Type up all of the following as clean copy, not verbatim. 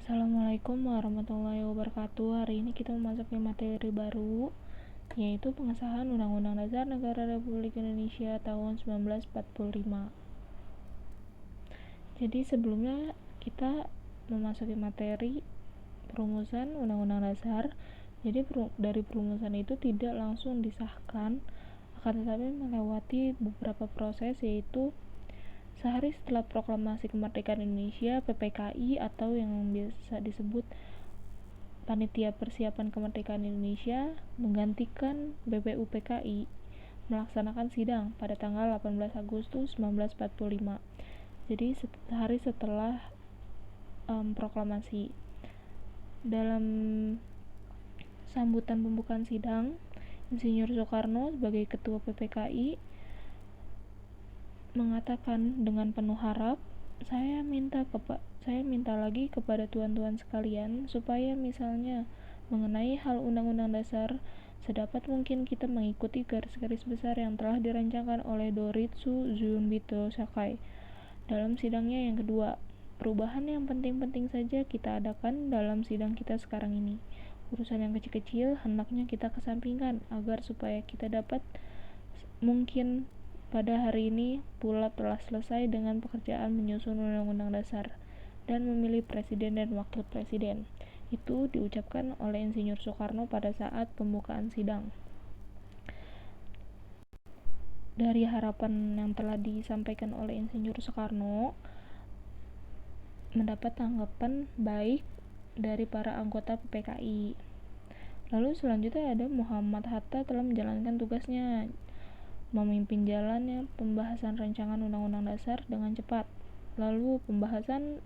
Assalamualaikum warahmatullahi wabarakatuh. Hari ini kita memasuki materi baru, yaitu pengesahan Undang-Undang Dasar Negara Republik Indonesia tahun 1945. Jadi sebelumnya kita memasuki materi perumusan Undang-Undang Dasar. Jadi dari perumusan itu tidak langsung disahkan, akan tetapi melewati beberapa proses, yaitu sehari setelah Proklamasi Kemerdekaan Indonesia (PPKI) atau yang biasa disebut Panitia Persiapan Kemerdekaan Indonesia menggantikan BPUPKI melaksanakan sidang pada tanggal 18 Agustus 1945. Jadi sehari setelah proklamasi. Dalam sambutan pembukaan sidang, Insinyur Soekarno sebagai Ketua PPKI mengatakan dengan penuh harap, saya minta lagi kepada tuan-tuan sekalian supaya misalnya mengenai hal Undang-Undang Dasar sedapat mungkin kita mengikuti garis-garis besar yang telah dirancangkan oleh Doritsu Zunbito Sakai dalam sidangnya yang kedua. Perubahan yang penting-penting saja kita adakan dalam sidang kita sekarang ini. Urusan yang kecil-kecil hendaknya kita kesampingkan agar supaya kita dapat mungkin pada hari ini pula telah selesai dengan pekerjaan menyusun Undang-Undang Dasar dan memilih presiden dan wakil presiden. Itu diucapkan oleh Insinyur Soekarno pada saat pembukaan sidang. Dari harapan yang telah disampaikan oleh Insinyur Soekarno, mendapat tanggapan baik dari para anggota PPKI. Lalu selanjutnya ada Muhammad Hatta telah menjalankan tugasnya, memimpin jalannya pembahasan rancangan Undang-Undang Dasar dengan cepat. Lalu pembahasan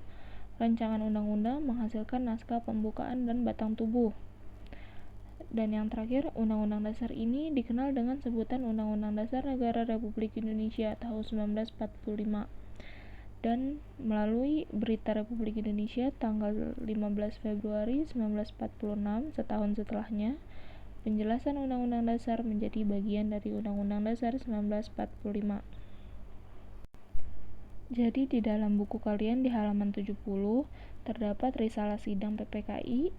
rancangan undang-undang menghasilkan naskah pembukaan dan batang tubuh. Dan yang terakhir, Undang-Undang Dasar ini dikenal dengan sebutan Undang-Undang Dasar Negara Republik Indonesia tahun 1945. Dan melalui Berita Republik Indonesia tanggal 15 Februari 1946, setahun setelahnya, penjelasan Undang-Undang Dasar menjadi bagian dari Undang-Undang Dasar 1945. Jadi di dalam buku kalian di halaman 70 terdapat risalah sidang PPKI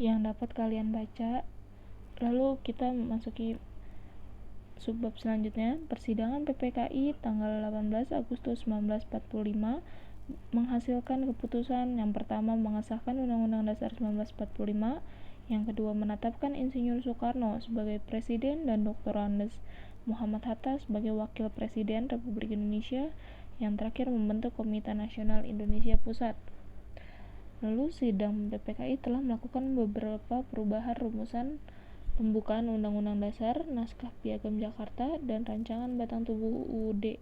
yang dapat kalian baca. Lalu kita memasuki subbab selanjutnya. Persidangan PPKI tanggal 18 Agustus 1945 menghasilkan keputusan yang pertama mengesahkan Undang-Undang Dasar 1945, yang kedua menetapkan Insinyur Soekarno sebagai presiden dan Dr. Andes Muhammad Hatta sebagai wakil presiden Republik Indonesia, yang terakhir membentuk Komite Nasional Indonesia Pusat. Lalu sidang PPKI telah melakukan beberapa perubahan rumusan pembukaan Undang-Undang Dasar, naskah Piagam Jakarta, dan rancangan batang tubuh UUD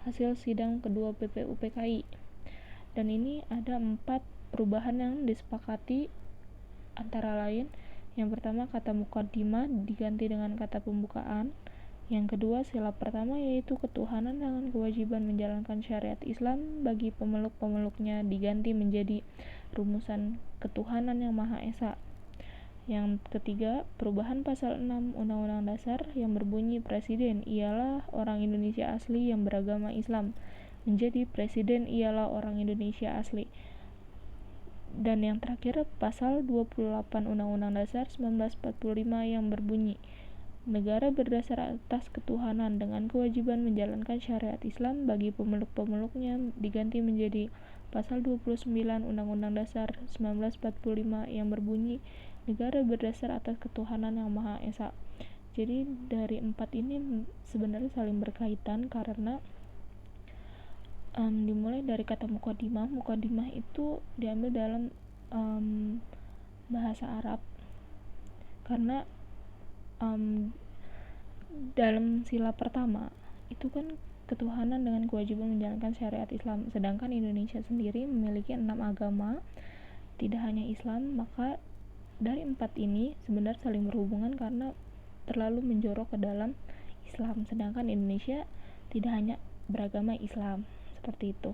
hasil sidang kedua BPUPKI. Dan ini ada 4 perubahan yang disepakati, antara lain yang pertama kata muqaddimah diganti dengan kata pembukaan, yang kedua sila pertama yaitu ketuhanan dengan kewajiban menjalankan syariat Islam bagi pemeluk-pemeluknya diganti menjadi rumusan ketuhanan yang Maha Esa. Yang ketiga, perubahan pasal 6 Undang-Undang Dasar yang berbunyi presiden ialah orang Indonesia asli yang beragama Islam menjadi presiden ialah orang Indonesia asli. Dan yang terakhir, pasal 28 Undang-Undang Dasar 1945 yang berbunyi negara berdasar atas ketuhanan dengan kewajiban menjalankan syariat Islam bagi pemeluk-pemeluknya diganti menjadi pasal 29 Undang-Undang Dasar 1945 yang berbunyi negara berdasar atas ketuhanan yang Maha Esa. Jadi dari 4 ini sebenarnya saling berkaitan karena dimulai dari kata muqaddimah. Muqaddimah itu diambil dalam bahasa Arab karena dalam sila pertama itu kan ketuhanan dengan kewajiban menjalankan syariat Islam, sedangkan Indonesia sendiri memiliki 6 agama, tidak hanya Islam. Maka dari 4 ini sebenarnya saling berhubungan karena terlalu menjorok ke dalam Islam, sedangkan Indonesia tidak hanya beragama Islam, seperti itu.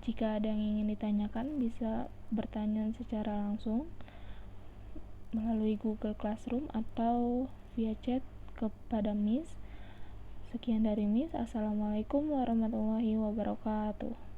Jika ada yang ingin ditanyakan, bisa bertanya secara langsung melalui Google Classroom atau via chat kepada Miss. Sekian dari Miss. Assalamualaikum warahmatullahi wabarakatuh.